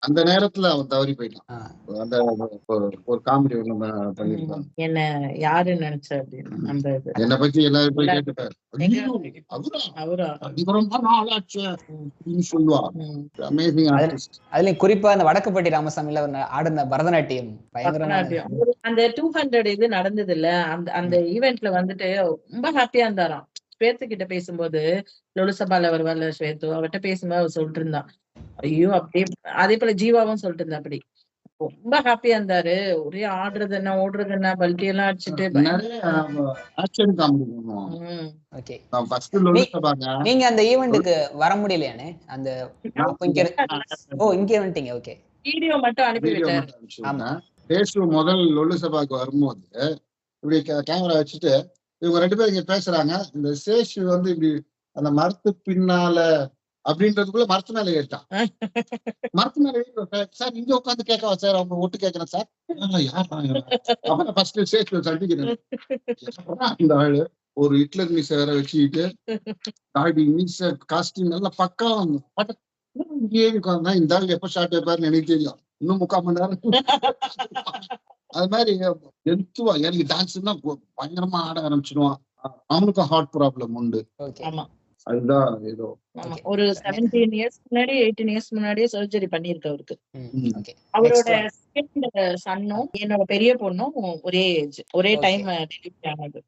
அந்த நேரத்துல அவன் தவறி போயிட்டான். ஆ. அந்த ஒரு காமெடி ஒண்ணு பண்ணிருப்பாங்க. என்ன யாரு நினைச்ச அப்படின்னு அந்த இது. என்னை பத்தி எல்லாரும் போய் எல்லாரும் கேட்டுப்பாரு. எங்க ஐயோ, அவரா? அவரா? அது ரொம்ப நாள் ஆச்சு அப்படின்னு சொல்லுவா. Amazing artist. அதுலயும் குறிப்பா அந்த வடக்குப்பட்டி ராமசாமில ஆடின பரதநாட்டியம் பயங்கரமான பரதநாட்டியம். அந்த 200 இது நடந்தது இல்ல, அந்த ஈவென்ட்ல வந்துட்டு ரொம்ப ஹாப்பியா இருந்தாராம். ஸ்வேத்து கிட்ட பேசும்போது, லொலுசபால வருவார்ல ஸ்வேத்து, அவர்கிட்ட பேசும்போது அவர் சொல்லிட்டு இருந்தான், ஐயோ அப்படியே. அதே போல ஜீவாவும் சொல்லிட்டு இருந்தா அப்படி ரொம்ப ஹாப்பியா இருந்தாரு. ஒரே ஆடுறது என்ன ஓடுறது என்ன பல்ட்டி எல்லாம் அடிச்சுட்டு நிறைய ஆக்ஷன் காமெடி பண்ணுவான். ஓகே. நான் ஃபர்ஸ்ட் லொலுசபாங்க. நீங்க அந்த ஈவென்ட்க்கு வர முடியலையானே? அந்த இங்க வந்துட்டீங்க. ஓகே. வீடியோ மட்டும் அனுப்பி விட்டாரு. ஆமா. பேசு முதல் லொலுசபாக்கு வரும்போது இப்படி கேமரா வச்சுட்டு இவங்க 2 பேரும் இங்க பேசுறாங்க. இந்த சேஷு வந்து இப்படி அந்த மரத்து பின்னால அப்படின்றதுக்குள்ள மரத்து மேல ஏறிட்டான். மரத்து மேல ஏறி சார் இங்க உட்காந்து கேட்கவா சார், அவங்க ஒட்டு கேட்கறேன் சார். யார் ஃபர்ஸ்ட் சேஷு சந்திக்கிறேன். இந்த ஆளு ஒரு ஹிட்லர் மீச வேற வச்சுக்கிட்டு தாடி மீச காஸ்டியூம் நல்லா பக்கா இங்கே உட்காந்தா இந்த ஆள் எப்ப ஷார்ட் வைப்பாருன்னு எனக்கு தெரியும். இன்னும் 3/4 மணி நேரம். அது மாதிரி எடுத்துவா. எனக்கு டான்ஸ்னா பயங்கரமா ஆட ஆரம்பிச்சிடுவான். அவனுக்கும் ஹார்ட் ப்ராப்ளம் உண்டு. அதுதான் ஏதோ ஒரு 17 இயர்ஸ் முன்னாடி 18 இயர்ஸ் முன்னாடியே சர்ஜரி பண்ணிருக்கு அவருக்கு. அவரோட சன்னும் என்னோட பெரிய பொண்ணும் ஒரே ஏஜ், ஒரே டைம் டெலிவரி ஆனது.